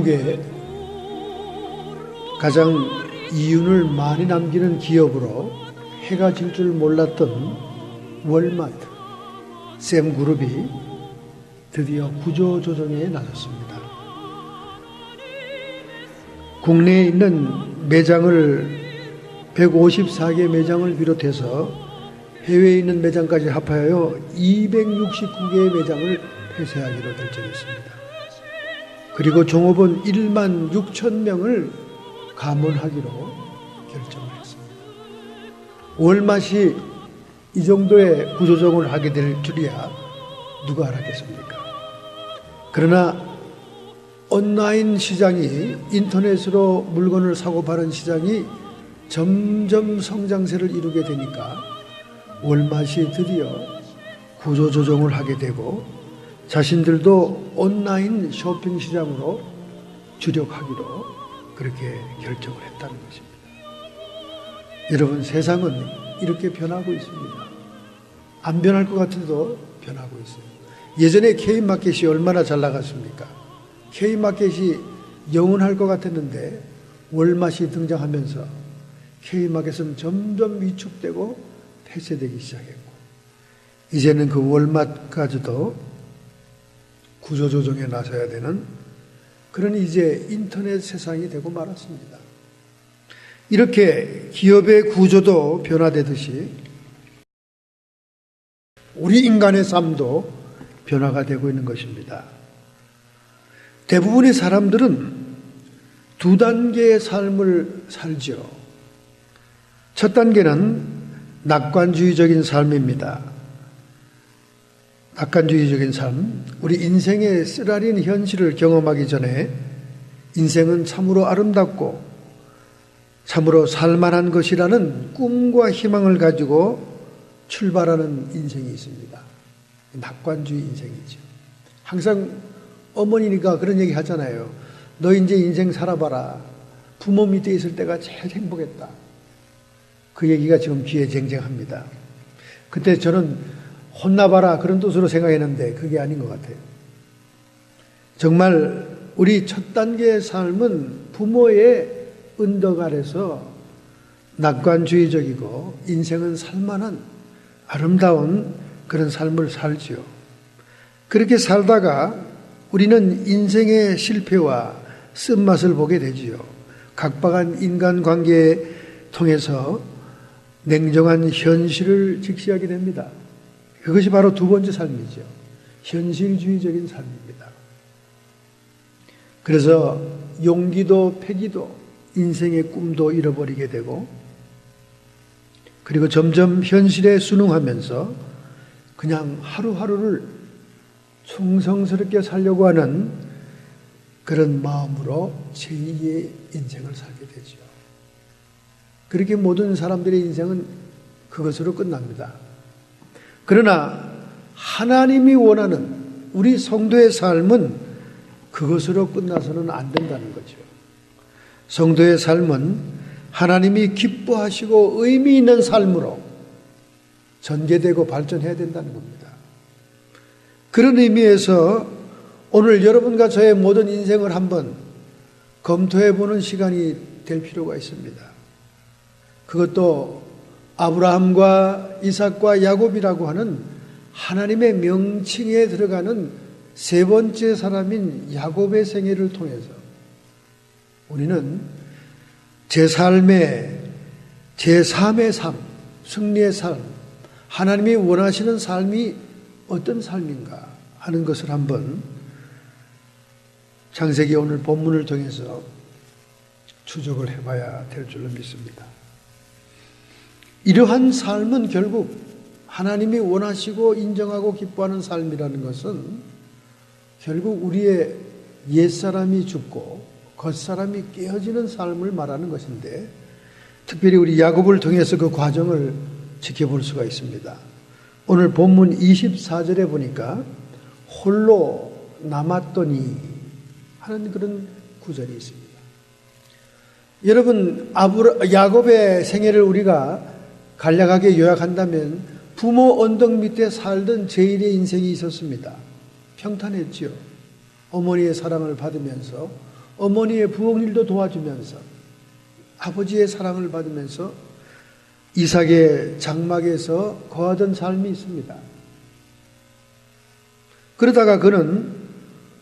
미국의 가장 이윤을 많이 남기는 기업으로 해가 질 줄 몰랐던 월마트, 샘그룹이 드디어 구조조정에 나섰습니다. 국내에 있는 매장을 154개 매장을 비롯해서 해외에 있는 매장까지 합하여 269개의 매장을 폐쇄하기로 결정했습니다. 그리고 종업원 1만 6천 명을 감원하기로 결정을 했습니다. 월마트이 이 정도의 구조조정을 하게 될 줄이야 누가 알았겠습니까? 그러나 온라인 시장이, 인터넷으로 물건을 사고 파는 시장이 점점 성장세를 이루게 되니까 월마트이 드디어 구조조정을 하게 되고 자신들도 온라인 쇼핑 시장으로 주력하기로 그렇게 결정을 했다는 것입니다. 여러분, 세상은 이렇게 변하고 있습니다. 안 변할 것 같아도 변하고 있어요. 예전에 K마켓이 얼마나 잘 나갔습니까? K마켓이 영원할 것 같았는데 월마트이 등장하면서 K마켓은 점점 위축되고 폐쇄되기 시작했고, 이제는 그 월마트까지도 구조조정에 나서야 되는 그런 이제 인터넷 세상이 되고 말았습니다. 이렇게 기업의 구조도 변화되듯이 우리 인간의 삶도 변화가 되고 있는 것입니다. 대부분의 사람들은 두 단계의 삶을 살죠. 첫 단계는 낙관주의적인 삶입니다. 낙관주의적인 삶, 우리 인생의 쓰라린 현실을 경험하기 전에 인생은 참으로 아름답고 참으로 살만한 것이라는 꿈과 희망을 가지고 출발하는 인생이 있습니다. 낙관주의 인생이죠. 항상 어머니가 그런 얘기 하잖아요. 너 이제 인생 살아봐라. 부모 밑에 있을 때가 제일 행복했다. 그 얘기가 지금 귀에 쟁쟁합니다. 그때 저는 혼나봐라 그런 뜻으로 생각했는데 그게 아닌 것 같아요. 정말 우리 첫 단계의 삶은 부모의 은덕 아래서 낙관주의적이고 인생은 살만한 아름다운 그런 삶을 살지요. 그렇게 살다가 우리는 인생의 실패와 쓴맛을 보게 되지요. 각박한 인간관계에 통해서 냉정한 현실을 직시하게 됩니다. 그것이 바로 두 번째 삶이죠. 현실주의적인 삶입니다. 그래서 용기도 패기도 인생의 꿈도 잃어버리게 되고, 그리고 점점 현실에 순응하면서 그냥 하루하루를 충성스럽게 살려고 하는 그런 마음으로 제2의 인생을 살게 되죠. 그렇게 모든 사람들의 인생은 그것으로 끝납니다. 그러나 하나님이 원하는 우리 성도의 삶은 그것으로 끝나서는 안 된다는 거죠. 성도의 삶은 하나님이 기뻐하시고 의미 있는 삶으로 전개되고 발전해야 된다는 겁니다. 그런 의미에서 오늘 여러분과 저의 모든 인생을 한번 검토해보는 시간이 될 필요가 있습니다. 그것도 아브라함과 이삭과 야곱이라고 하는 하나님의 명칭에 들어가는 세 번째 사람인 야곱의 생애를 통해서 우리는 제 삶의 제3의 삶, 승리의 삶, 하나님이 원하시는 삶이 어떤 삶인가 하는 것을 한번 창세기 오늘 본문을 통해서 추적을 해봐야 될 줄로 믿습니다. 이러한 삶은 결국 하나님이 원하시고 인정하고 기뻐하는 삶이라는 것은 결국 우리의 옛사람이 죽고 겉사람이 깨어지는 삶을 말하는 것인데, 특별히 우리 야곱을 통해서 그 과정을 지켜볼 수가 있습니다. 오늘 본문 24절에 보니까 홀로 남았더니 하는 그런 구절이 있습니다. 여러분, 야곱의 생애를 우리가 간략하게 요약한다면 부모 언덕 밑에 살던 제1의 인생이 있었습니다. 평탄했지요. 어머니의 사랑을 받으면서 어머니의 부엌일도 도와주면서 아버지의 사랑을 받으면서 이삭의 장막에서 거하던 삶이 있습니다. 그러다가 그는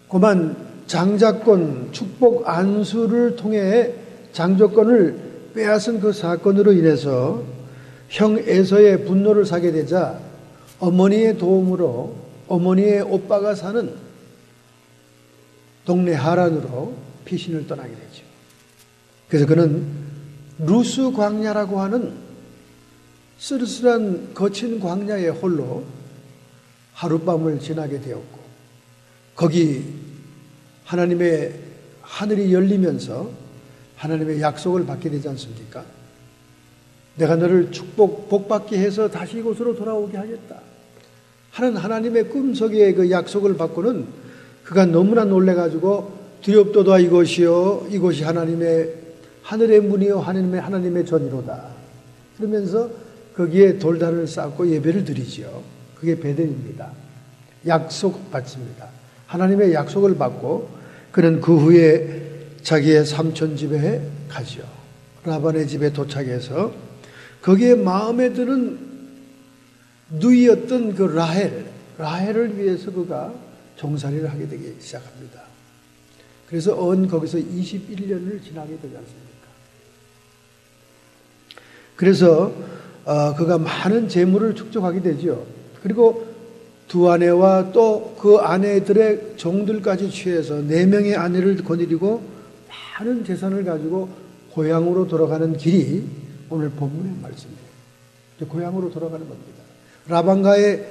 그만 장자권 축복 안수를 통해 장조권을 빼앗은 그 사건으로 인해서 형 에서의 분노를 사게 되자 어머니의 도움으로 어머니의 오빠가 사는 동네 하란으로 피신을 떠나게 되죠. 그래서 그는 루스 광야라고 하는 쓸쓸한 거친 광야에 홀로 하룻밤을 지나게 되었고, 거기 하나님의 하늘이 열리면서 하나님의 약속을 받게 되지 않습니까? 내가 너를 복받게 해서 다시 이곳으로 돌아오게 하겠다 하는 하나님의 꿈속의 그 약속을 받고는 그가 너무나 놀래가지고 두렵도다 이곳이요 이곳이 하나님의 하늘의 문이요 하나님의 전이로다 그러면서 거기에 돌단을 쌓고 예배를 드리지요. 그게 베델입니다. 약속 받습니다. 하나님의 약속을 받고 그는 그 후에 자기의 삼촌 집에 가죠. 라반의 집에 도착해서 거기에 마음에 드는 누이였던 그 라헬을 위해서 그가 종살이를 하게 되기 시작합니다. 그래서 거기서 21년을 지나게 되지 않습니까? 그래서 그가 많은 재물을 축적하게 되죠. 그리고 두 아내와 또 그 아내들의 종들까지 취해서 4명의 아내를 거느리고 많은 재산을 가지고 고향으로 돌아가는 길이 오늘 본문의 말씀이에요. 고향으로 돌아가는 겁니다. 라반과의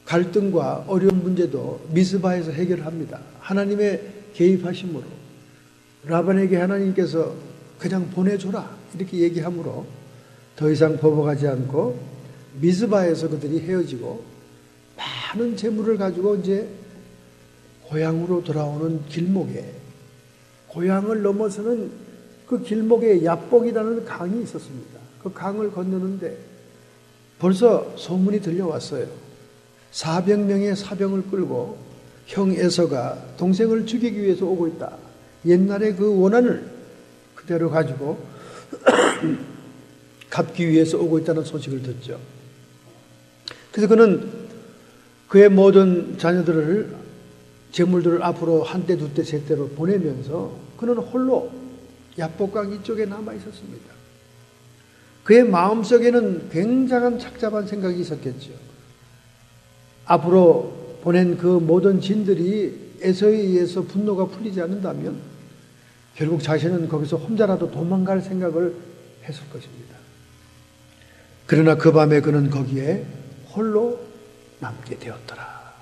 갈등과 어려운 문제도 미스바에서 해결합니다. 하나님의 개입하심으로 라반에게 하나님께서 그냥 보내줘라 이렇게 얘기함으로 더 이상 버벅하지 않고 미스바에서 그들이 헤어지고 많은 재물을 가지고 이제 고향으로 돌아오는 길목에, 고향을 넘어서는 그 길목에 야복이라는 강이 있었습니다. 그 강을 건너는데 벌써 소문이 들려왔어요. 400명의 사병을 끌고 형 에서가 동생을 죽이기 위해서 오고 있다. 옛날에 그 원한을 그대로 가지고 갚기 위해서 오고 있다는 소식을 듣죠. 그래서 그는 그의 모든 자녀들을, 재물들을 앞으로 한때, 두때, 세때로 보내면서 그는 홀로 야복강 이쪽에 남아 있었습니다. 그의 마음속에는 굉장한 착잡한 생각이 있었겠죠. 앞으로 보낸 그 모든 진들이 에서에 의해서 분노가 풀리지 않는다면 결국 자신은 거기서 혼자라도 도망갈 생각을 했을 것입니다. 그러나 그 밤에 그는 거기에 홀로 남게 되었더라.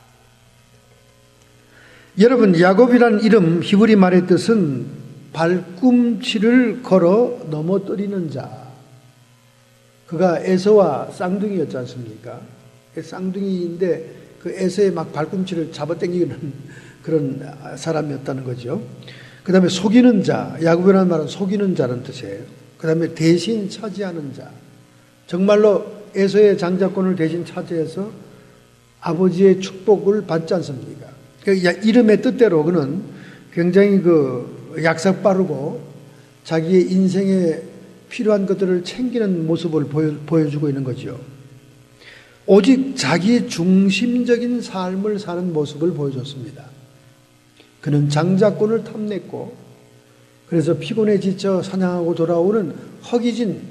여러분, 야곱이란 이름 히브리 말의 뜻은 발꿈치를 걸어 넘어뜨리는 자. 그가 에서와 쌍둥이였지 않습니까? 쌍둥이인데 그 에서의 막 발꿈치를 잡아당기는 그런 사람이었다는 거죠. 그 다음에 속이는 자, 야곱이라는 말은 속이는 자라는 뜻이에요. 그 다음에 대신 차지하는 자. 정말로 에서의 장자권을 대신 차지해서 아버지의 축복을 받지 않습니까? 이름의 뜻대로 그는 굉장히 약삭 빠르고 자기의 인생에 필요한 것들을 챙기는 모습을 보여주고 있는 거죠. 오직 자기 중심적인 삶을 사는 모습을 보여줬습니다. 그는 장자권을 탐냈고 그래서 피곤해 지쳐 사냥하고 돌아오는 허기진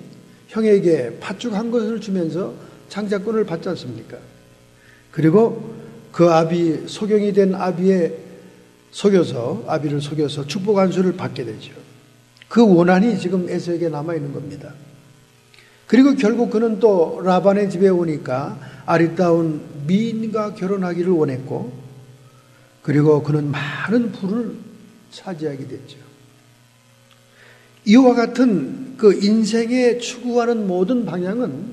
형에게 팥죽 한 것을 주면서 장자권을 받지 않습니까? 그리고 그 아비, 소경이 된 아비를 속여서 축복 안수를 받게 되죠. 그 원한이 지금 에서에게 남아있는 겁니다. 그리고 결국 그는 또 라반의 집에 오니까 아리따운 미인과 결혼하기를 원했고, 그리고 그는 많은 부를 차지하게 됐죠. 이와 같은 그 인생에 추구하는 모든 방향은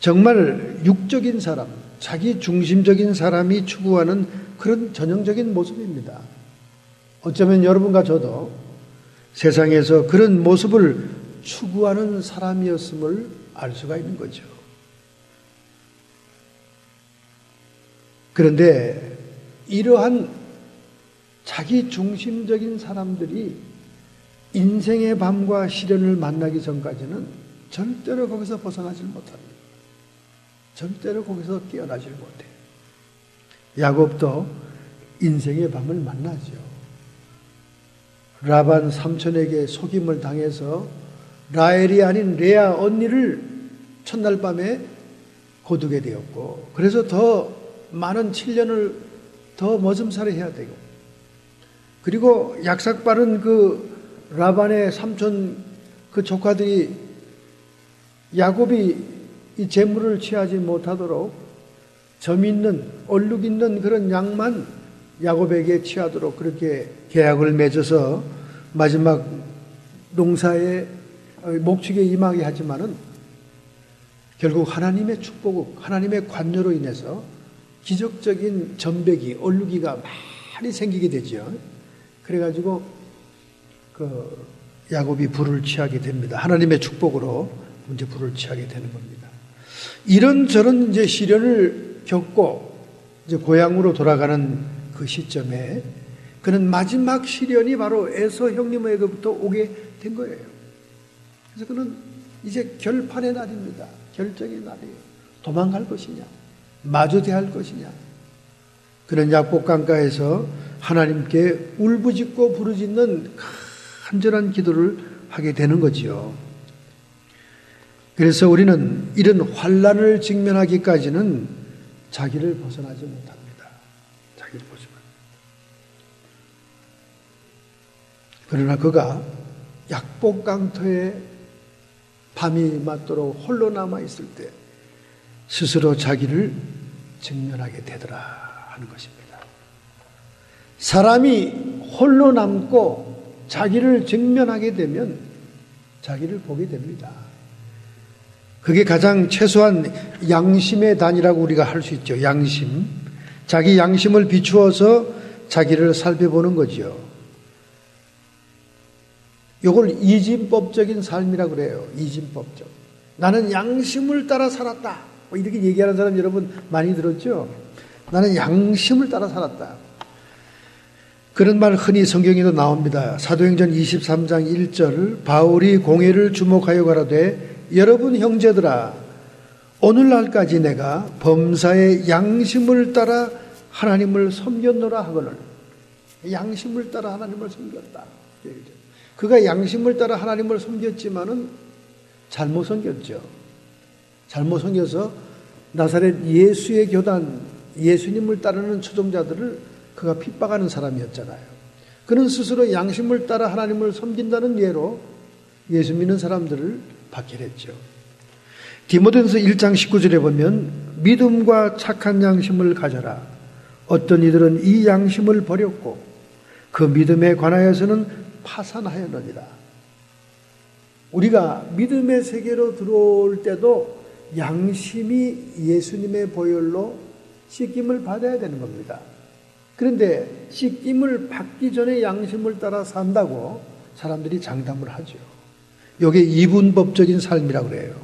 정말 육적인 사람, 자기 중심적인 사람이 추구하는 그런 전형적인 모습입니다. 어쩌면 여러분과 저도 세상에서 그런 모습을 추구하는 사람이었음을 알 수가 있는 거죠. 그런데 이러한 자기 중심적인 사람들이 인생의 밤과 시련을 만나기 전까지는 절대로 거기서 벗어나질 못합니다. 절대로 거기서 깨어나질 못해요. 야곱도 인생의 밤을 만나죠. 라반 삼촌에게 속임을 당해서 라헬이 아닌 레아 언니를 첫날 밤에 거두게 되었고, 그래서 더 많은 7년을 더 머슴살이 해야 되고, 그리고 약삭빠른 그 라반의 삼촌 그 조카들이 야곱이 이 재물을 취하지 못하도록 점 있는 얼룩 있는 그런 양만 야곱에게 취하도록 그렇게 계약을 맺어서 마지막 농사에 목축에 임하게 하지만은 결국 하나님의 축복, 하나님의 관여로 인해서 기적적인 점백이, 얼룩이가 많이 생기게 되죠. 그래가지고 그 야곱이 불을 취하게 됩니다. 하나님의 축복으로 이제 불을 취하게 되는 겁니다. 이런저런 이제 시련을 겪고 이제 고향으로 돌아가는 그 시점에 그는 마지막 시련이 바로 에서 형님에게부터 오게 된 거예요. 그래서 그는 이제 결판의 날입니다. 결정의 날이에요. 도망갈 것이냐, 마주 대할 것이냐. 그는 약복강가에서 하나님께 울부짖고 부르짖는 간절한 기도를 하게 되는 거지요. 그래서 우리는 이런 환난을 직면하기까지는 자기를 벗어나지 못합니다. 자기를 벗어나. 그러나 그가 약복강터에 밤이 맞도록 홀로 남아 있을 때 스스로 자기를 직면하게 되더라 하는 것입니다. 사람이 홀로 남고 자기를 직면하게 되면 자기를 보게 됩니다. 그게 가장 최소한 양심의 단이라고 우리가 할 수 있죠. 양심. 자기 양심을 비추어서 자기를 살펴보는 거죠. 이걸 이진법적인 삶이라고 그래요. 이진법적. 나는 양심을 따라 살았다. 이렇게 얘기하는 사람 여러분 많이 들었죠? 나는 양심을 따라 살았다. 그런 말 흔히 성경에도 나옵니다. 사도행전 23장 1절 바울이 공회를 주목하여 가라되 여러분 형제들아 오늘날까지 내가 범사의 양심을 따라 하나님을 섬겼노라 하거늘. 양심을 따라 하나님을 섬겼다. 그가 양심을 따라 하나님을 섬겼지만은 잘못 섬겼죠. 잘못 섬겨서 나사렛 예수의 교단, 예수님을 따르는 추종자들을 그가 핍박하는 사람이었잖아요. 그는 스스로 양심을 따라 하나님을 섬긴다는 예로 예수 믿는 사람들을 박해했죠. 디모데전서 1장 19절에 보면 믿음과 착한 양심을 가져라. 어떤 이들은 이 양심을 버렸고 그 믿음에 관하여서는 파산하였느니라. 우리가 믿음의 세계로 들어올 때도 양심이 예수님의 보혈로 씻김을 받아야 되는 겁니다. 그런데 씻김을 받기 전에 양심을 따라 산다고 사람들이 장담을 하죠. 이게 이분법적인 삶이라고 그래요.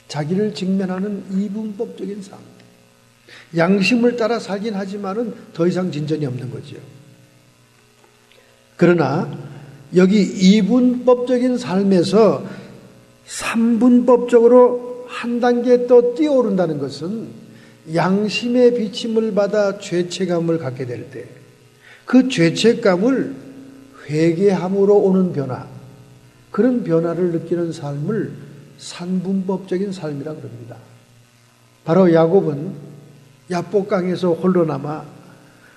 자기를 직면하는 이분법적인 삶. 양심을 따라 살긴 하지만은 더 이상 진전이 없는 거죠. 그러나 여기 이분법적인 삶에서 삼분법적으로 한 단계 또 뛰어오른다는 것은 양심의 비침을 받아 죄책감을 갖게 될 때 그 죄책감을 회개함으로 오는 변화, 그런 변화를 느끼는 삶을 산분법적인 삶이라고 합니다. 바로 야곱은 야복강에서 홀로 남아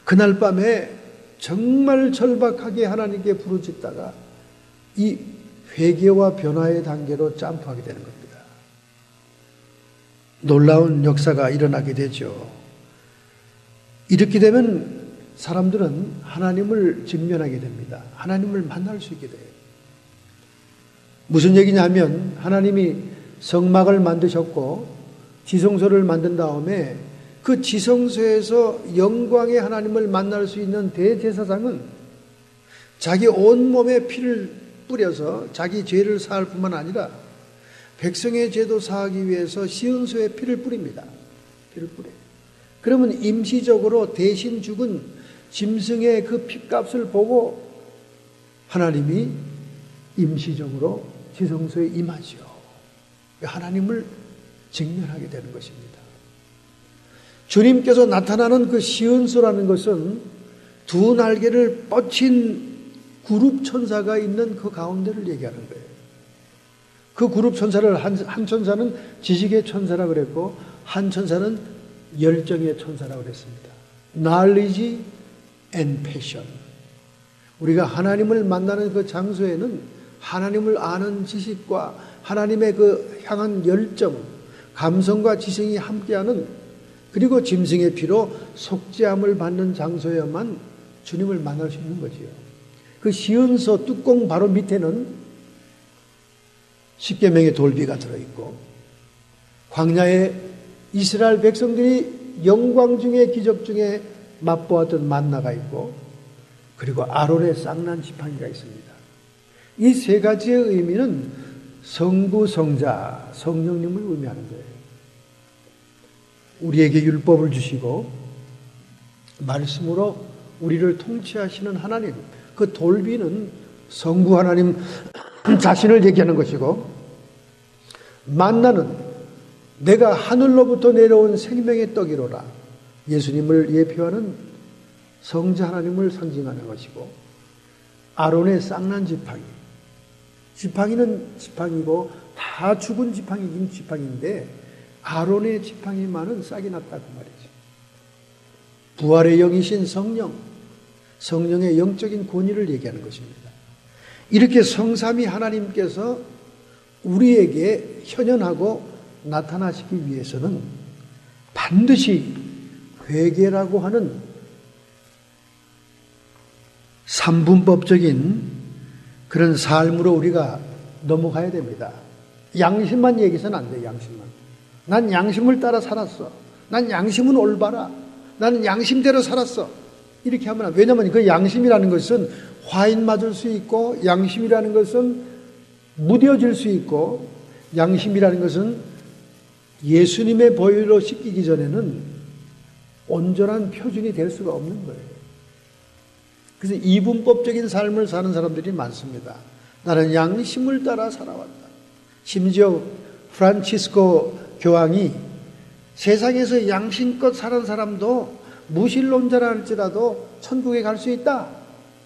그날 밤에 정말 절박하게 하나님께 부르짖다가 이 회개와 변화의 단계로 점프하게 되는 겁니다. 놀라운 역사가 일어나게 되죠. 이렇게 되면 사람들은 하나님을 직면하게 됩니다. 하나님을 만날 수 있게 돼요. 무슨 얘기냐면 하나님이 성막을 만드셨고 지성소를 만든 다음에 그 지성소에서 영광의 하나님을 만날 수 있는 대제사장은 자기 온몸에 피를 뿌려서 자기 죄를 사할 뿐만 아니라 백성의 죄도 사하기 위해서 시온소에 피를 뿌립니다. 피를 뿌려요. 그러면 임시적으로 대신 죽은 짐승의 그 핏값을 보고 하나님이 임시적으로 지성소에 임하죠. 하나님을 직면하게 되는 것입니다. 주님께서 나타나는 그 시은소라는 것은 두 날개를 뻗친 구룹 천사가 있는 그 가운데를 얘기하는 거예요. 그 구룹 천사를 한 천사는 지식의 천사라고 그랬고 한 천사는 열정의 천사라고 그랬습니다. Knowledge and passion. 우리가 하나님을 만나는 그 장소에는 하나님을 아는 지식과 하나님의 그 향한 열정, 감성과 지성이 함께하는, 그리고 짐승의 피로 속죄함을 받는 장소에만 주님을 만날 수 있는 거지요. 그 시은소 뚜껑 바로 밑에는 십계명의 돌비가 들어있고, 광야에 이스라엘 백성들이 영광 중에 기적 중에 맛보았던 만나가 있고, 그리고 아론의 쌍난 지팡이가 있습니다. 이 세 가지의 의미는 성부, 성자, 성령님을 의미하는 거예요. 우리에게 율법을 주시고 말씀으로 우리를 통치하시는 하나님, 그 돌비는 성부 하나님 자신을 얘기하는 것이고, 만나는 내가 하늘로부터 내려온 생명의 떡이로라, 예수님을 예표하는 성자 하나님을 상징하는 것이고, 아론의 쌍난 지팡이, 지팡이는 지팡이고 다 죽은 지팡이긴 지팡이인데 아론의 지팡이만은 싹이 났다 그 말이죠. 부활의 영이신 성령, 성령의 영적인 권위를 얘기하는 것입니다. 이렇게 성삼위 하나님께서 우리에게 현현하고 나타나시기 위해서는 반드시 회개라고 하는 삼분법적인 그런 삶으로 우리가 넘어가야 됩니다. 양심만 얘기해서는 안 돼요. 양심만. 난 양심을 따라 살았어. 난 양심은 올바라. 나는 양심대로 살았어. 이렇게 하면 안 돼요. 왜냐하면 그 양심이라는 것은 화인 맞을 수 있고, 양심이라는 것은 무뎌질 수 있고, 양심이라는 것은 예수님의 보혈로 씻기기 전에는 온전한 표준이 될 수가 없는 거예요. 그래서 이분법적인 삶을 사는 사람들이 많습니다. 나는 양심을 따라 살아왔다. 심지어 프란치스코 교황이 세상에서 양심껏 사는 사람도 무신론자라 할지라도 천국에 갈 수 있다,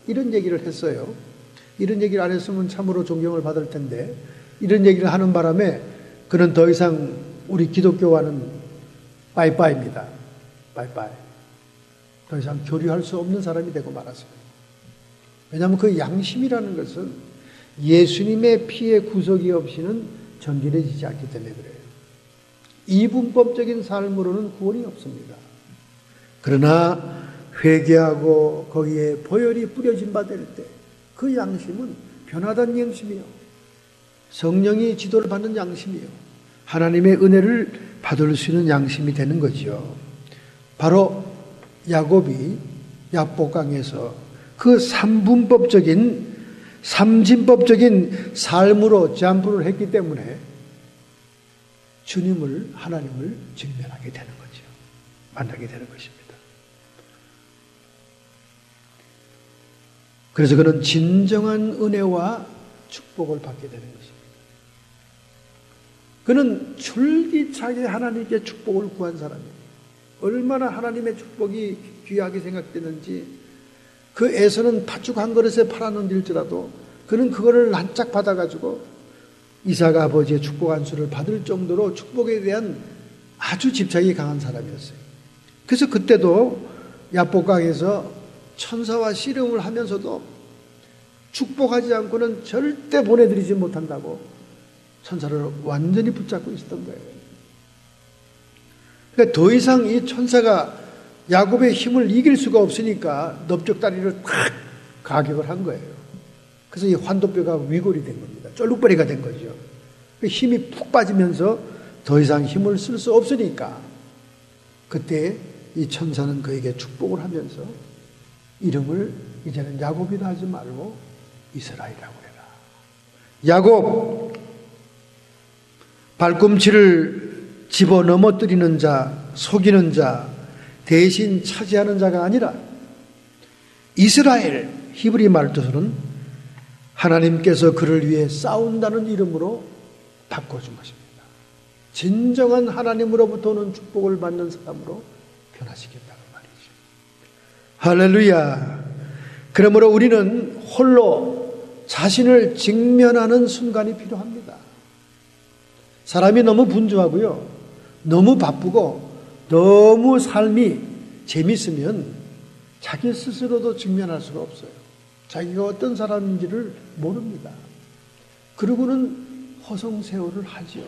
이런 얘기를 했어요. 이런 얘기를 안 했으면 참으로 존경을 받을 텐데, 이런 얘기를 하는 바람에 그는 더 이상 우리 기독교와는 빠이빠이입니다. 빠이빠이. 더 이상 교류할 수 없는 사람이 되고 말았습니다. 왜냐하면 그 양심이라는 것은 예수님의 피의 구속이 없이는 정결해지지 않기 때문에 그래요. 이분법적인 삶으로는 구원이 없습니다. 그러나 회개하고 거기에 보혈이 뿌려진 바 될 때 그 양심은 변화된 양심이요, 성령이 지도를 받는 양심이요, 하나님의 은혜를 받을 수 있는 양심이 되는 거죠. 바로 야곱이 야복강에서 그 삼분법적인 삼진법적인 삶으로 점프를 했기 때문에 주님을, 하나님을 직면하게 되는 거죠. 만나게 되는 것입니다. 그래서 그는 진정한 은혜와 축복을 받게 되는 것입니다. 그는 줄기차게 하나님께 축복을 구한 사람이에요. 얼마나 하나님의 축복이 귀하게 생각되는지, 그 에서는 팥죽 한 그릇에 팔았는지라도 그는 그거를 란짝 받아가지고 이삭 아버지의 축복 안수를 받을 정도로 축복에 대한 아주 집착이 강한 사람이었어요. 그래서 그때도 야복강에서 천사와 씨름을 하면서도 축복하지 않고는 절대 보내드리지 못한다고 천사를 완전히 붙잡고 있었던 거예요. 그러니까 더 이상 이 천사가 야곱의 힘을 이길 수가 없으니까 넓적다리를 탁 가격을 한 거예요. 그래서 이 환도뼈가 위골이 된 겁니다. 쫄룩버리가 된 거죠. 힘이 푹 빠지면서 더 이상 힘을 쓸 수 없으니까 그때 이 천사는 그에게 축복을 하면서 이름을 이제는 야곱이라 하지 말고 이스라엘이라고 해라. 야곱, 발꿈치를 집어 넘어뜨리는 자, 속이는 자, 대신 차지하는 자가 아니라 이스라엘, 히브리 말뜻으로는 하나님께서 그를 위해 싸운다는 이름으로 바꿔준 것입니다. 진정한 하나님으로부터 오는 축복을 받는 사람으로 변화시켰다는 말이죠. 할렐루야. 그러므로 우리는 홀로 자신을 직면하는 순간이 필요합니다. 사람이 너무 분주하고요, 너무 바쁘고 너무 삶이 재밌으면 자기 스스로도 직면할 수가 없어요. 자기가 어떤 사람인지를 모릅니다. 그러고는 허송세월을 하지요.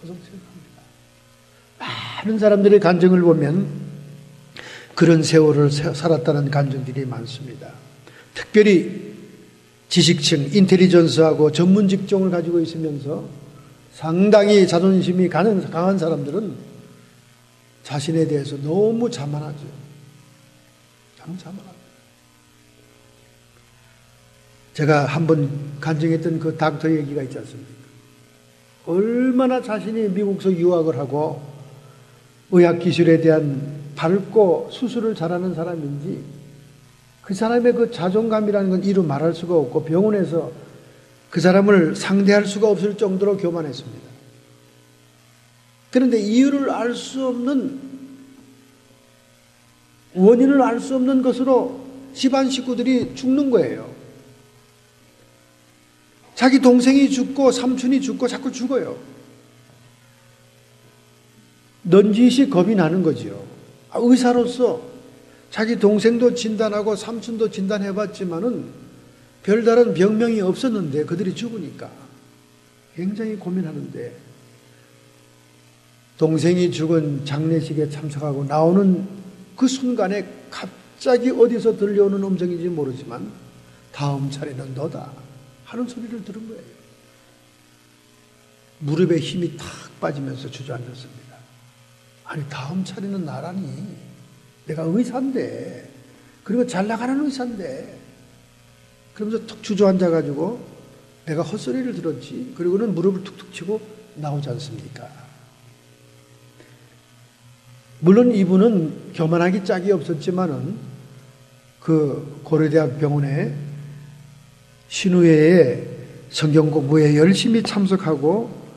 허송세월을 합니다. 많은 사람들의 간증을 보면 그런 세월을 살았다는 간증들이 많습니다. 특별히 지식층, 인텔리전스하고 전문 직종을 가지고 있으면서 상당히 자존심이 강한 사람들은 자신에 대해서 너무 자만하죠. 너무 자만하죠. 제가 한번 간증했던 그 닥터 얘기가 있지 않습니까? 얼마나 자신이 미국에서 유학을 하고 의학기술에 대한 밝고 수술을 잘하는 사람인지 그 사람의 그 자존감이라는 건 이루 말할 수가 없고 병원에서 그 사람을 상대할 수가 없을 정도로 교만했습니다. 그런데 이유를 알 수 없는, 원인을 알 수 없는 것으로 집안 식구들이 죽는 거예요. 자기 동생이 죽고 삼촌이 죽고 자꾸 죽어요. 넌지시 겁이 나는 거지요. 의사로서 자기 동생도 진단하고 삼촌도 진단해봤지만은 별다른 병명이 없었는데 그들이 죽으니까 굉장히 고민하는데 동생이 죽은 장례식에 참석하고 나오는 그 순간에 갑자기 어디서 들려오는 음성인지 모르지만 다음 차례는 너다 하는 소리를 들은 거예요. 무릎에 힘이 탁 빠지면서 주저앉았습니다. 아니 다음 차례는 나라니, 내가 의사인데, 그리고 잘 나가는 의사인데, 그러면서 툭 주저앉아가지고 내가 헛소리를 들었지. 그리고는 무릎을 툭툭 치고 나오지 않습니까? 물론 이분은 교만하기 짝이 없었지만은 그 고려대학 병원에 신우회에 성경 공부에 열심히 참석하고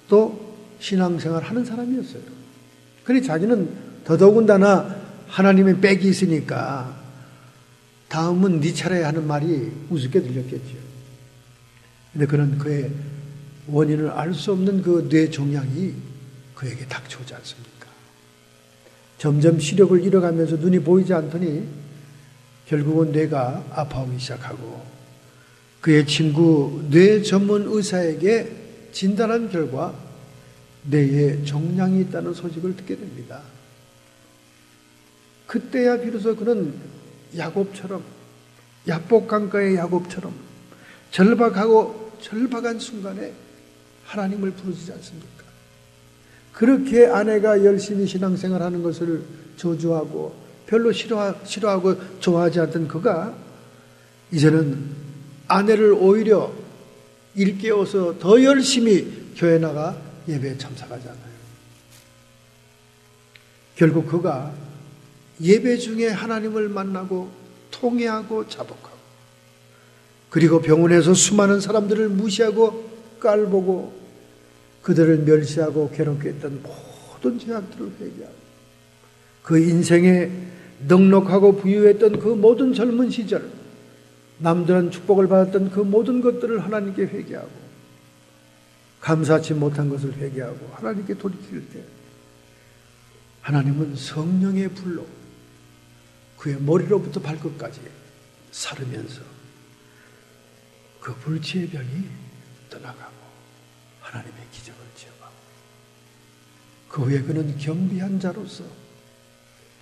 또 신앙생활 하는 사람이었어요. 그러니 자기는 더더군다나 하나님의 백이 있으니까 다음은 네 차례야 하는 말이 우습게 들렸겠죠. 근데 그는 그의 원인을 알 수 없는 그 뇌 종양이 그에게 닥쳐오지 않습니까? 점점 시력을 잃어가면서 눈이 보이지 않더니 결국은 뇌가 아파오기 시작하고 그의 친구 뇌 전문 의사에게 진단한 결과 뇌에 종양이 있다는 소식을 듣게 됩니다. 그때야 비로소 그는 야곱처럼, 야복강가의 야곱처럼 절박한 순간에 하나님을 부르지 않습니까? 그렇게 아내가 열심히 신앙생활하는 것을 저주하고 별로 싫어하고 좋아하지 않던 그가 이제는 아내를 오히려 일깨워서 더 열심히 교회 나가 예배에 참석하잖아요. 결국 그가 예배 중에 하나님을 만나고 통회하고 자복하고 그리고 병원에서 수많은 사람들을 무시하고 깔보고 그들을 멸시하고 괴롭게 했던 모든 죄악들을 회개하고 그 인생에 넉넉하고 부유했던 그 모든 젊은 시절 남들은 축복을 받았던 그 모든 것들을 하나님께 회개하고 감사치 못한 것을 회개하고 하나님께 돌이킬 때 하나님은 성령의 불로 그의 머리로부터 발끝까지 사르면서 그 불치의 병이 떠나가고 하나님의 기적을 지어가고 그 후에 그는 겸비한 자로서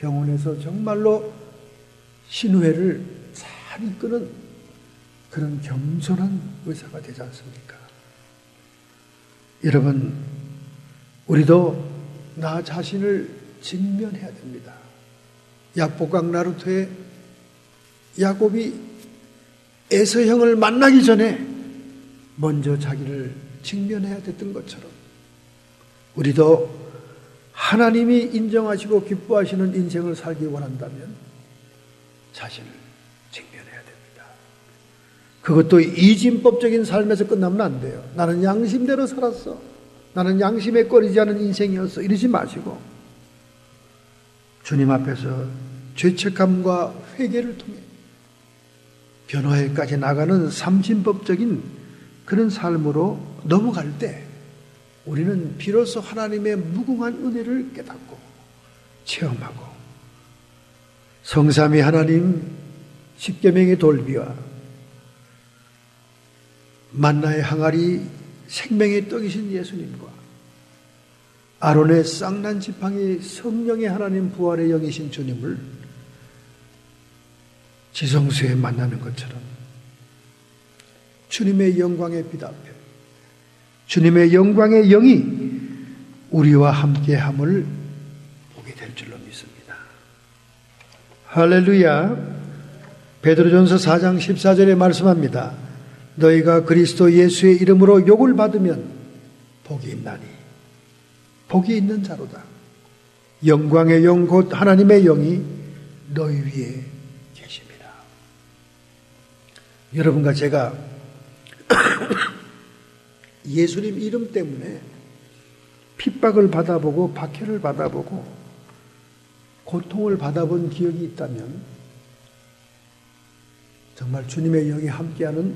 병원에서 정말로 신우회를 잘 이끄는 그런 겸손한 의사가 되지 않습니까? 여러분, 우리도 나 자신을 직면해야 됩니다. 야복강 나루토의 야곱이 에서 형을 만나기 전에 먼저 자기를 직면해야 됐던 것처럼 우리도 하나님이 인정하시고 기뻐하시는 인생을 살기 원한다면 자신을 그것도 이진법적인 삶에서 끝나면 안 돼요. 나는 양심대로 살았어. 나는 양심에 꺼리지 않은 인생이었어. 이러지 마시고 주님 앞에서 죄책감과 회개를 통해 변화에까지 나가는 삼진법적인 그런 삶으로 넘어갈 때 우리는 비로소 하나님의 무궁한 은혜를 깨닫고 체험하고 성삼위 하나님 십계명의 돌비와 만나의 항아리 생명의 떡이신 예수님과 아론의 쌍난 지팡이 성령의 하나님 부활의 영이신 주님을 지성소에 만나는 것처럼 주님의 영광의 빛 앞에 주님의 영광의 영이 우리와 함께함을 보게 될 줄로 믿습니다. 할렐루야. 베드로전서 4장 14절에 말씀합니다. 너희가 그리스도 예수의 이름으로 욕을 받으면 복이 있나니 복이 있는 자로다. 영광의 영 곧 하나님의 영이 너희 위에 계십니다. 여러분과 제가 예수님 이름 때문에 핍박을 받아보고 박해를 받아보고 고통을 받아본 기억이 있다면 정말 주님의 영이 함께하는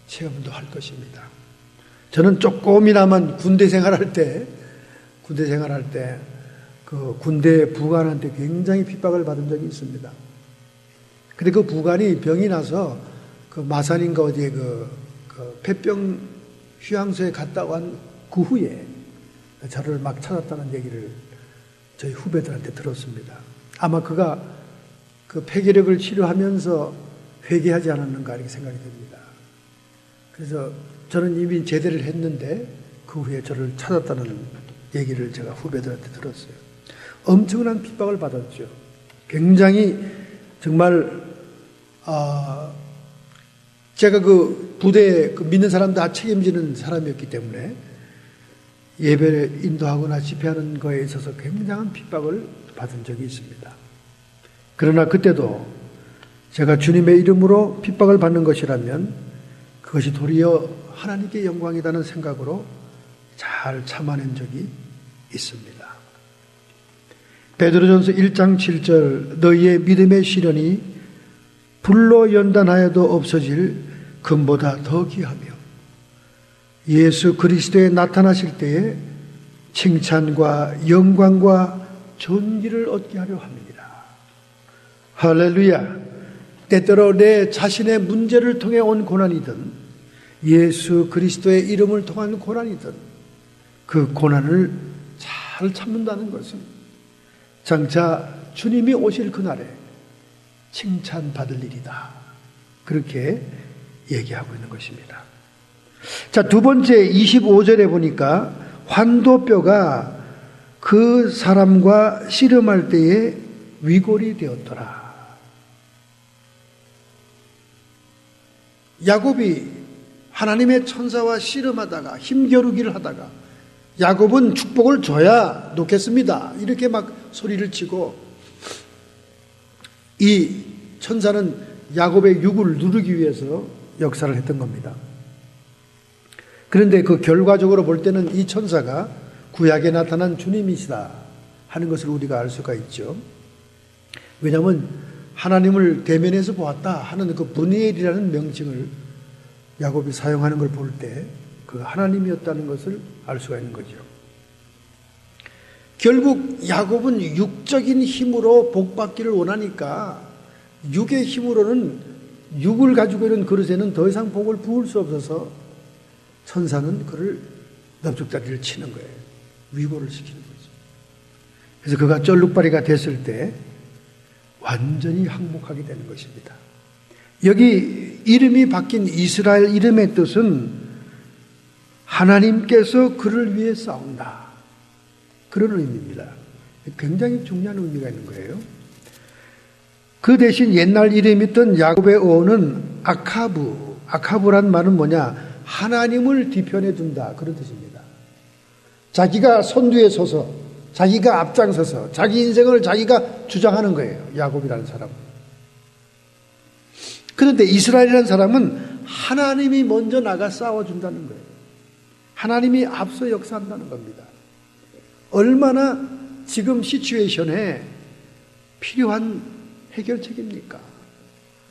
체험도 할 것입니다. 저는 조금이나마 군대 생활할 때 그 군대 부관한테 굉장히 핍박을 받은 적이 있습니다. 근데 그 부관이 병이 나서 그 마산인가 어디에 그 폐병 휴양소에 갔다 온 그 후에 저를 막 찾았다는 얘기를 저희 후배들한테 들었습니다. 아마 그가 그 폐결핵을 치료하면서 회개하지 않았는가 이렇게 생각이 됩니다. 그래서 저는 이미 제대를 했는데 그 후에 저를 찾았다는 얘기를 제가 후배들한테 들었어요. 엄청난 핍박을 받았죠. 굉장히 정말 제가 그 부대에 그 믿는 사람 다 책임지는 사람이었기 때문에 예배를 인도하거나 집회하는 거에 있어서 굉장한 핍박을 받은 적이 있습니다. 그러나 그때도 제가 주님의 이름으로 핍박을 받는 것이라면 그것이 도리어 하나님께 영광이라는 생각으로 잘 참아낸 적이 있습니다. 베드로전서 1장 7절 너희의 믿음의 시련이 불로 연단하여도 없어질 금보다 더 귀하며 예수 그리스도에 나타나실 때에 칭찬과 영광과 존귀를 얻게 하려 합니다. 할렐루야. 때때로 내 자신의 문제를 통해 온 고난이든 예수 그리스도의 이름을 통한 고난이든 그 고난을 잘 참는다는 것은 장차 주님이 오실 그날에 칭찬받을 일이다. 그렇게 얘기하고 있는 것입니다. 자, 두 번째 25절에 보니까 환도뼈가 그 사람과 씨름할 때에 위골이 되었더라. 야곱이 하나님의 천사와 씨름하다가 힘겨루기를 하다가 야곱은 축복을 줘야 놓겠습니다. 이렇게 막 소리를 치고 이 천사는 야곱의 육을 누르기 위해서 역사를 했던 겁니다. 그런데 그 결과적으로 볼 때는 이 천사가 구약에 나타난 주님이시다 하는 것을 우리가 알 수가 있죠. 왜냐하면 하나님을 대면에서 보았다 하는 그 브니엘이라는 명칭을 야곱이 사용하는 걸 볼 때 그 하나님이었다는 것을 알 수가 있는 거죠. 결국 야곱은 육적인 힘으로 복받기를 원하니까 육의 힘으로는 육을 가지고 있는 그릇에는 더 이상 복을 부을 수 없어서 천사는 그를 넙죽다리를 치는 거예요. 위고를 시키는 거죠. 그래서 그가 쫄룩바리가 됐을 때 완전히 항복하게 되는 것입니다. 여기 이름이 바뀐 이스라엘 이름의 뜻은 하나님께서 그를 위해 싸운다. 그런 의미입니다. 굉장히 중요한 의미가 있는 거예요. 그 대신 옛날 이름이었던 야곱의 어원은 아카브. 아카브란 말은 뭐냐? 하나님을 뒤편에 둔다. 그런 뜻입니다. 자기가 선두에 서서 자기가 앞장서서 자기 인생을 자기가 주장하는 거예요. 야곱이라는 사람은. 그런데 이스라엘이라는 사람은 하나님이 먼저 나가 싸워준다는 거예요. 하나님이 앞서 역사한다는 겁니다. 얼마나 지금 시츄에이션에 필요한 해결책입니까?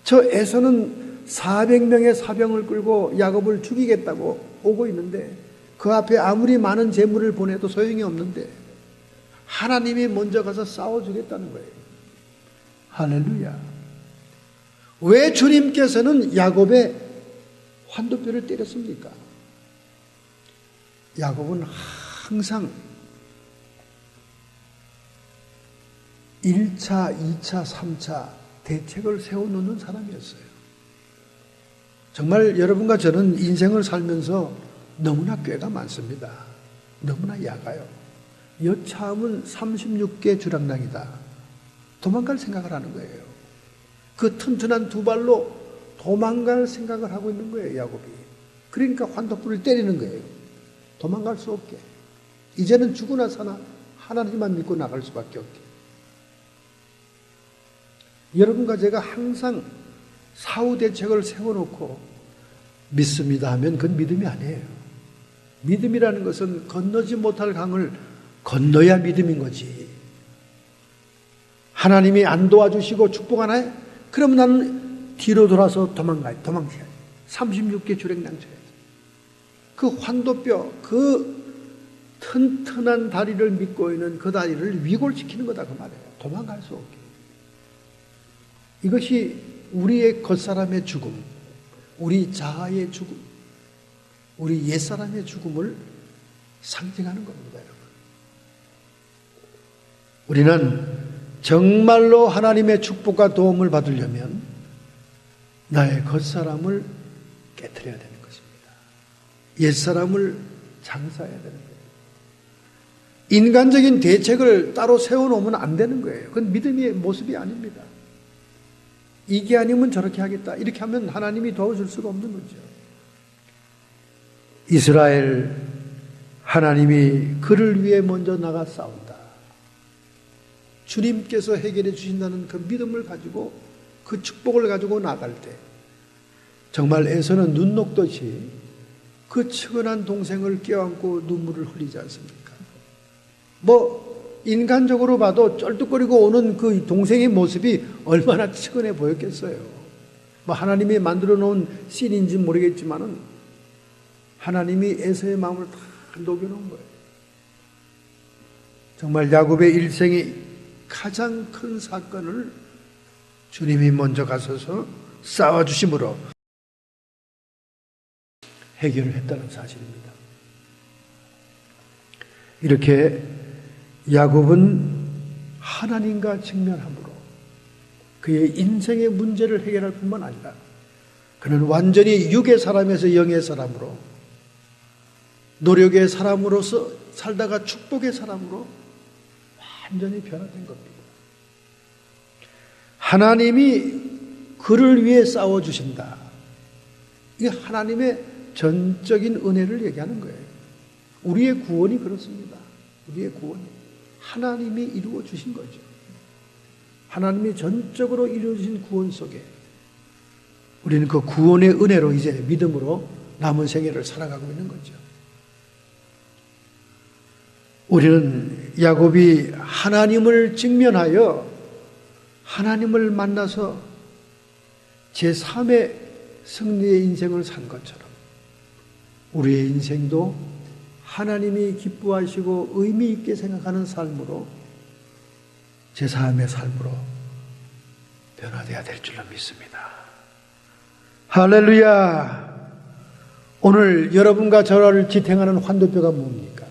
저 에서는 400명의 사병을 끌고 야곱을 죽이겠다고 오고 있는데 그 앞에 아무리 많은 재물을 보내도 소용이 없는데 하나님이 먼저 가서 싸워주겠다는 거예요. 할렐루야. 왜 주님께서는 야곱의 환도뼈를 때렸습니까? 야곱은 항상 1차, 2차, 3차 대책을 세워놓는 사람이었어요. 정말 여러분과 저는 인생을 살면서 너무나 꾀가 많습니다. 너무나 야가요. 여차하면 36개 주량랑이다. 도망갈 생각을 하는 거예요. 그 튼튼한 두 발로 도망갈 생각을 하고 있는 거예요, 야곱이. 그러니까 환도뼈를 때리는 거예요. 도망갈 수 없게. 이제는 죽으나 사나 하나님만 믿고 나갈 수밖에 없게. 여러분과 제가 항상 사후 대책을 세워놓고 믿습니다 하면 그건 믿음이 아니에요. 믿음이라는 것은 건너지 못할 강을 건너야 믿음인 거지. 하나님이 안 도와주시고 축복하나요? 그럼 나는 뒤로 돌아서 도망쳐야지. 36개 주랭랑 쳐야지. 그 환도뼈, 그 튼튼한 다리를 믿고 있는 그 다리를 위골시키는 거다 그 말이에요. 도망갈 수 없게. 이것이 우리의 겉사람의 죽음, 우리 자아의 죽음, 우리 옛사람의 죽음을 상징하는 겁니다, 여러분. 우리는 정말로 하나님의 축복과 도움을 받으려면 나의 겉사람을 깨트려야 되는 것입니다. 옛사람을 장사해야 되는 거예요. 인간적인 대책을 따로 세워놓으면 안 되는 거예요. 그건 믿음의 모습이 아닙니다. 이게 아니면 저렇게 하겠다. 이렇게 하면 하나님이 도와줄 수가 없는 거죠. 이스라엘 하나님이 그를 위해 먼저 나가 싸운다. 주님께서 해결해 주신다는 그 믿음을 가지고 그 축복을 가지고 나갈 때 정말 에서는 눈 녹듯이 그 측은한 동생을 껴안고 눈물을 흘리지 않습니까? 인간적으로 봐도 쩔뚝거리고 오는 그 동생의 모습이 얼마나 측은해 보였겠어요. 하나님이 만들어 놓은 씬인지 모르겠지만은 하나님이 에서의 마음을 다 녹여놓은 거예요. 정말 야곱의 일생이 가장 큰 사건을 주님이 먼저 가서서 싸워주심으로 해결을 했다는 사실입니다. 이렇게 야곱은 하나님과 직면함으로 그의 인생의 문제를 해결할 뿐만 아니라 그는 완전히 육의 사람에서 영의 사람으로 노력의 사람으로서 살다가 축복의 사람으로 완전히 변화된 겁니다. 하나님이 그를 위해 싸워주신다. 이게 하나님의 전적인 은혜를 얘기하는 거예요. 우리의 구원이 그렇습니다. 우리의 구원이 하나님이 이루어 주신 거죠. 하나님이 전적으로 이루어 주신 구원 속에 우리는 그 구원의 은혜로 이제 믿음으로 남은 생애를 살아가고 있는 거죠. 우리는 야곱이 하나님을 직면하여 하나님을 만나서 제3의 승리의 인생을 산 것처럼 우리의 인생도 하나님이 기뻐하시고 의미 있게 생각하는 삶으로 제3의 삶으로 변화되어야 될 줄로 믿습니다. 할렐루야. 오늘 여러분과 저를 지탱하는 환도뼈가 뭡니까?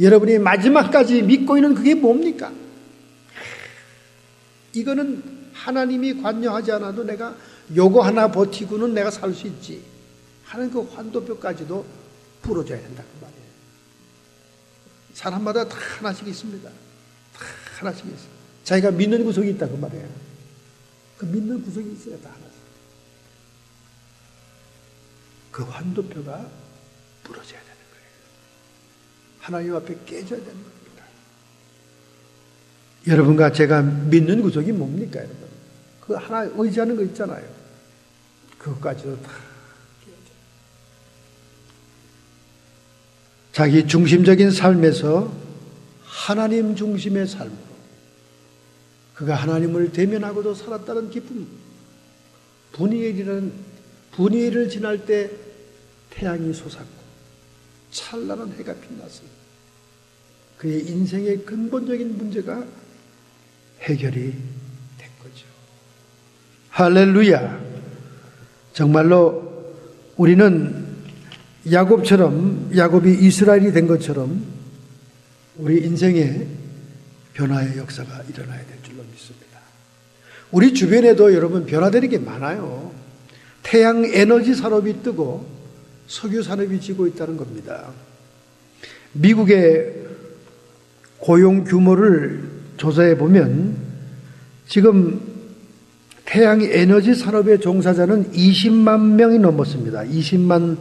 여러분이 마지막까지 믿고 있는 그게 뭡니까? 이거는 하나님이 관여하지 않아도 내가 요거 하나 버티고는 내가 살 수 있지 하는 그 환도뼈까지도 부러져야 된다 그 말이에요. 사람마다 다 하나씩 있습니다. 다 하나씩 있어요. 자기가 믿는 구석이 있다 그 말이에요. 그 믿는 구석이 있어야 다 하나씩. 그 환도뼈가 부러져야 되는 거예요. 하나님 앞에 깨져야 되는 겁니다. 여러분과 제가 믿는 구석이 뭡니까, 여러분? 그 하나 의지하는 거 있잖아요. 그것까지도 다 자기 중심적인 삶에서 하나님 중심의 삶으로 그가 하나님을 대면하고도 살았다는 기쁨, 분이엘을 지날 때 태양이 솟았고 찬란한 해가 빛났습니다. 그의 인생의 근본적인 문제가 해결이 된 거죠. 할렐루야! 정말로 우리는 야곱이 이스라엘이 된 것처럼 우리 인생에 변화의 역사가 일어나야 될 줄로 믿습니다. 우리 주변에도 여러분 변화되는 게 많아요. 태양 에너지 산업이 뜨고 석유 산업이 지고 있다는 겁니다. 미국의 고용 규모를 조사해 보면 지금 태양 에너지 산업의 종사자는 20만 명이 넘었습니다. 20만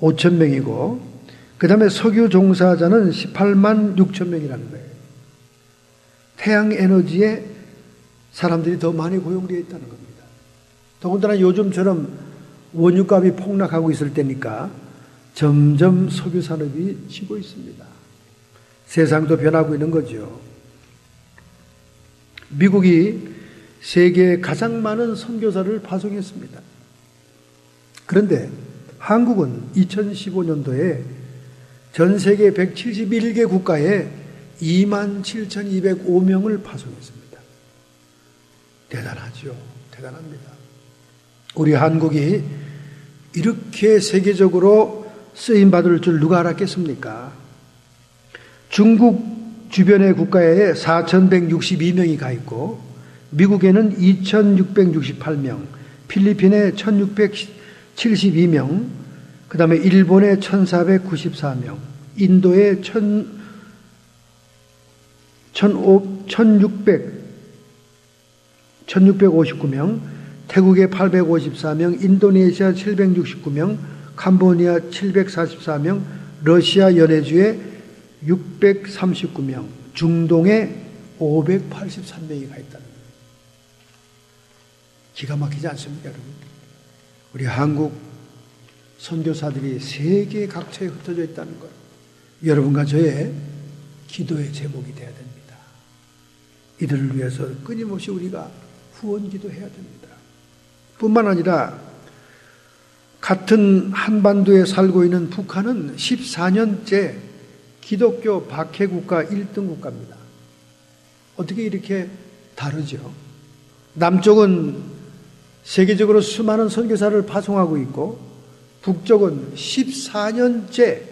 5천 명이고 그 다음에 석유 종사자는 18만 6천 명이라는 거예요. 태양 에너지에 사람들이 더 많이 고용되어 있다는 겁니다. 더군다나 요즘처럼 원유값이 폭락하고 있을 때니까 점점 석유 산업이 지고 있습니다. 세상도 변하고 있는 거죠. 미국이 세계에 가장 많은 선교사를 파송했습니다. 그런데 한국은 2015년도에 전 세계 171개 국가에 27,205명을 파송했습니다. 대단하죠. 대단합니다. 우리 한국이 이렇게 세계적으로 쓰임받을 줄 누가 알았겠습니까? 중국 주변의 국가에 4,162명이 가 있고 미국에는 2,668명, 필리핀에 1,672명, 그 다음에 일본에 1,494명, 인도에 1,659명, 태국에 854명, 인도네시아 769명, 캄보디아 744명, 러시아 연해주에 639명, 중동에 583명이 가 있다는 거예요. 기가 막히지 않습니까, 여러분? 우리 한국 선교사들이 세계 각처에 흩어져 있다는 것, 여러분과 저의 기도의 제목이 되어야 됩니다. 이들을 위해서 끊임없이 우리가 후원 기도해야 됩니다. 뿐만 아니라 같은 한반도에 살고 있는 북한은 14년째 기독교 박해국가 1등 국가입니다. 어떻게 이렇게 다르죠? 남쪽은 세계적으로 수많은 선교사를 파송하고 있고 북쪽은 14년째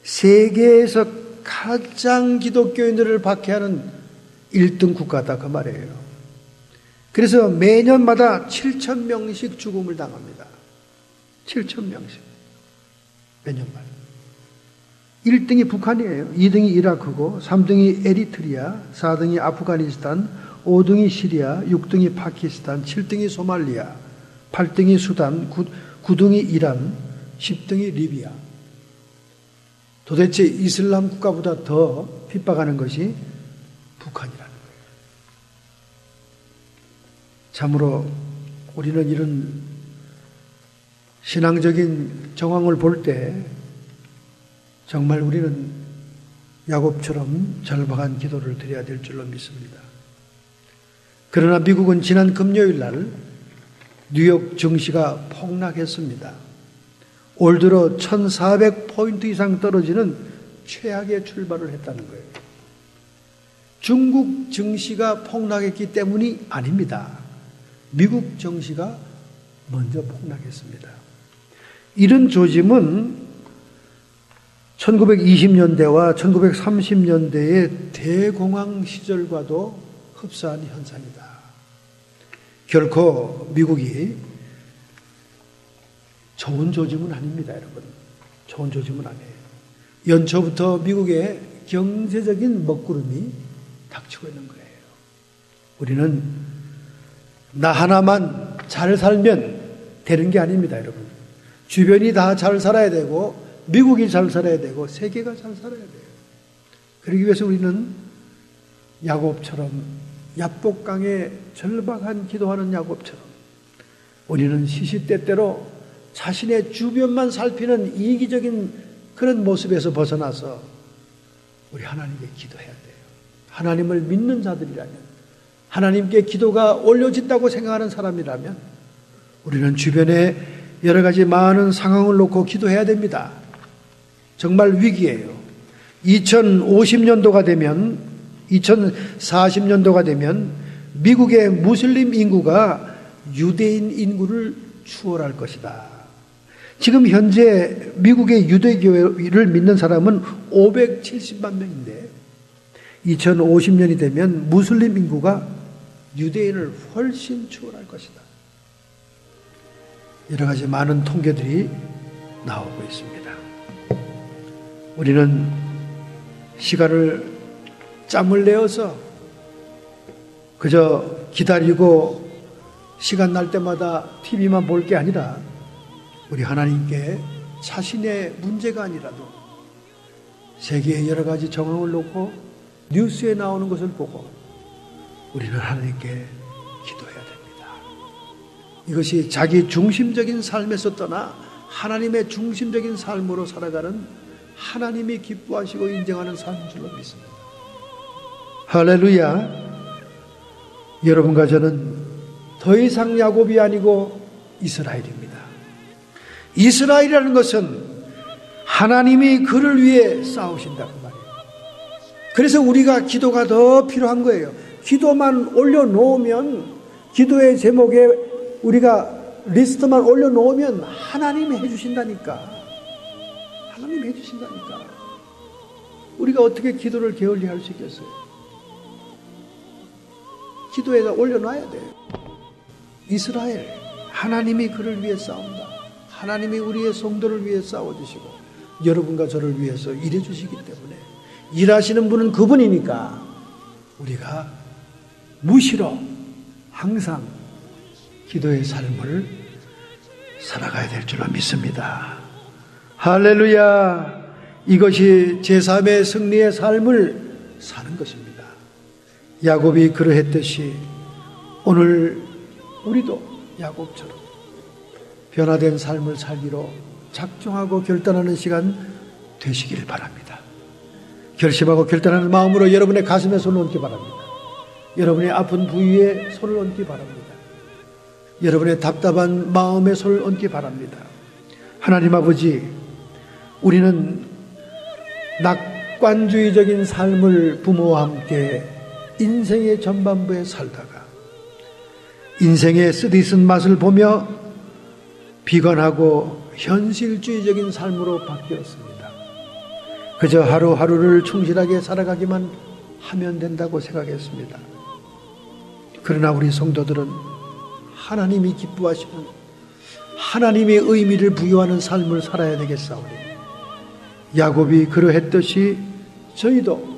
세계에서 가장 기독교인들을 박해하는 1등 국가다 그 말이에요. 그래서 매년마다 7,000명씩 죽음을 당합니다. 7,000명씩 매년마다. 1등이 북한이에요. 2등이 이라크고 3등이 에리트리아, 4등이 아프가니스탄, 5등이 시리아, 6등이 파키스탄, 7등이 소말리아, 8등이 수단, 9등이 이란, 10등이 리비아. 도대체 이슬람 국가보다 더 핍박하는 것이 북한이라는 거예요. 참으로 우리는 이런 신앙적인 정황을 볼 때 정말 우리는 야곱처럼 절박한 기도를 드려야 될 줄로 믿습니다. 그러나 미국은 지난 금요일 날 뉴욕 증시가 폭락했습니다. 올 들어 1,400포인트 이상 떨어지는 최악의 출발을 했다는 거예요. 중국 증시가 폭락했기 때문이 아닙니다. 미국 증시가 먼저 폭락했습니다. 이런 조짐은 1920년대와 1930년대의 대공황 시절과도 흡사한 현상이다. 결코 미국이 좋은 조짐은 아닙니다, 여러분. 좋은 조짐은 아니에요. 연초부터 미국의 경제적인 먹구름이 닥치고 있는 거예요. 우리는 나 하나만 잘 살면 되는 게 아닙니다, 여러분. 주변이 다 잘 살아야 되고 미국이 잘 살아야 되고 세계가 잘 살아야 돼요. 그러기 위해서 우리는 야곱처럼 야복강에 절박한 기도하는 야곱처럼 우리는 시시때때로 자신의 주변만 살피는 이기적인 그런 모습에서 벗어나서 우리 하나님께 기도해야 돼요. 하나님을 믿는 자들이라면, 하나님께 기도가 올려진다고 생각하는 사람이라면 우리는 주변에 여러 가지 많은 상황을 놓고 기도해야 됩니다. 정말 위기예요. 2040년도가 되면 미국의 무슬림 인구가 유대인 인구를 추월할 것이다. 지금 현재 미국의 유대교회를 믿는 사람은 570만 명인데 2050년이 되면 무슬림 인구가 유대인을 훨씬 추월할 것이다. 여러 가지 많은 통계들이 나오고 있습니다. 우리는 시간을 짬을 내어서 그저 기다리고 시간 날 때마다 TV만 볼 게 아니라 우리 하나님께 자신의 문제가 아니라도 세계의 여러 가지 정황을 놓고 뉴스에 나오는 것을 보고 우리는 하나님께 기도해야 됩니다. 이것이 자기 중심적인 삶에서 떠나 하나님의 중심적인 삶으로 살아가는 하나님이 기뻐하시고 인정하는 삶인 줄로 믿습니다. 할렐루야. 여러분과 저는 더 이상 야곱이 아니고 이스라엘입니다. 이스라엘이라는 것은 하나님이 그를 위해 싸우신다고 말이에요. 그래서 우리가 기도가 더 필요한 거예요. 기도만 올려놓으면, 기도의 제목에 우리가 리스트만 올려놓으면 하나님이 해주신다니까. 하나님이 해주신다니까. 우리가 어떻게 기도를 게을리할 수 있겠어요? 기도에다 올려놔야 돼요. 이스라엘, 하나님이 그를 위해 싸운다. 하나님이 우리의 성도를 위해 싸워주시고 여러분과 저를 위해서 일해주시기 때문에, 일하시는 분은 그분이니까 우리가 무시로 항상 기도의 삶을 살아가야 될 줄로 믿습니다. 할렐루야. 이것이 제3의 승리의 삶을 사는 것입니다. 야곱이 그러했듯이 오늘 우리도 야곱처럼 변화된 삶을 살기로 작정하고 결단하는 시간 되시길 바랍니다. 결심하고 결단하는 마음으로 여러분의 가슴에 손을 얹기 바랍니다. 여러분의 아픈 부위에 손을 얹기 바랍니다. 여러분의 답답한 마음에 손을 얹기 바랍니다. 하나님 아버지, 우리는 낙관주의적인 삶을 부모와 함께 인생의 전반부에 살다가 인생의 쓰디쓴 맛을 보며 비관하고 현실주의적인 삶으로 바뀌었습니다. 그저 하루하루를 충실하게 살아가기만 하면 된다고 생각했습니다. 그러나 우리 성도들은 하나님이 기뻐하시는, 하나님의 의미를 부여하는 삶을 살아야 되겠사오니 야곱이 그러했듯이 저희도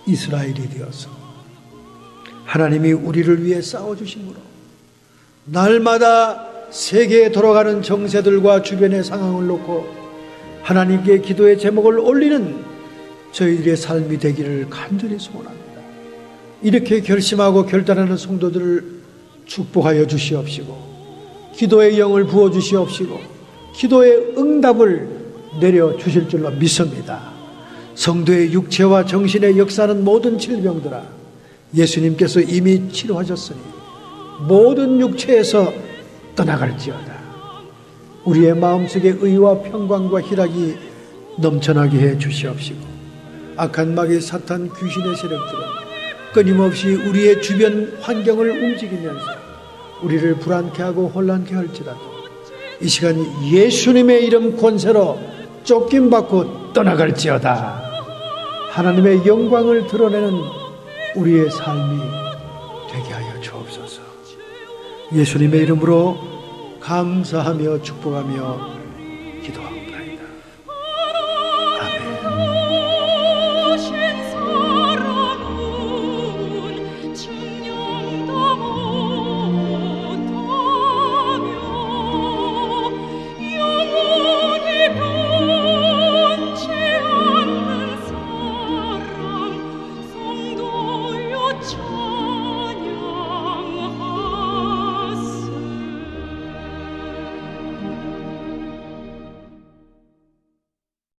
이스라엘이 되어서 하나님이 우리를 위해 싸워주심으로 날마다 세계에 돌아가는 정세들과 주변의 상황을 놓고 하나님께 기도의 제목을 올리는 저희들의 삶이 되기를 간절히 소원합니다. 이렇게 결심하고 결단하는 성도들을 축복하여 주시옵시고 기도의 영을 부어주시옵시고 기도의 응답을 내려주실 줄로 믿습니다. 성도의 육체와 정신의 역사는 모든 질병들아 예수님께서 이미 치료하셨으니 모든 육체에서 떠나갈지어다. 우리의 마음속에 의와 평강과 희락이 넘쳐나게 해 주시옵시고 악한 마귀 사탄 귀신의 세력들은 끊임없이 우리의 주변 환경을 움직이면서 우리를 불안케 하고 혼란케 할지라도 이 시간 예수님의 이름 권세로 쫓김받고 떠나갈지어다. 하나님의 영광을 드러내는 우리의 삶이 되게 하여 주옵소서. 예수님의 이름으로 감사하며 축복하며 기도합니다.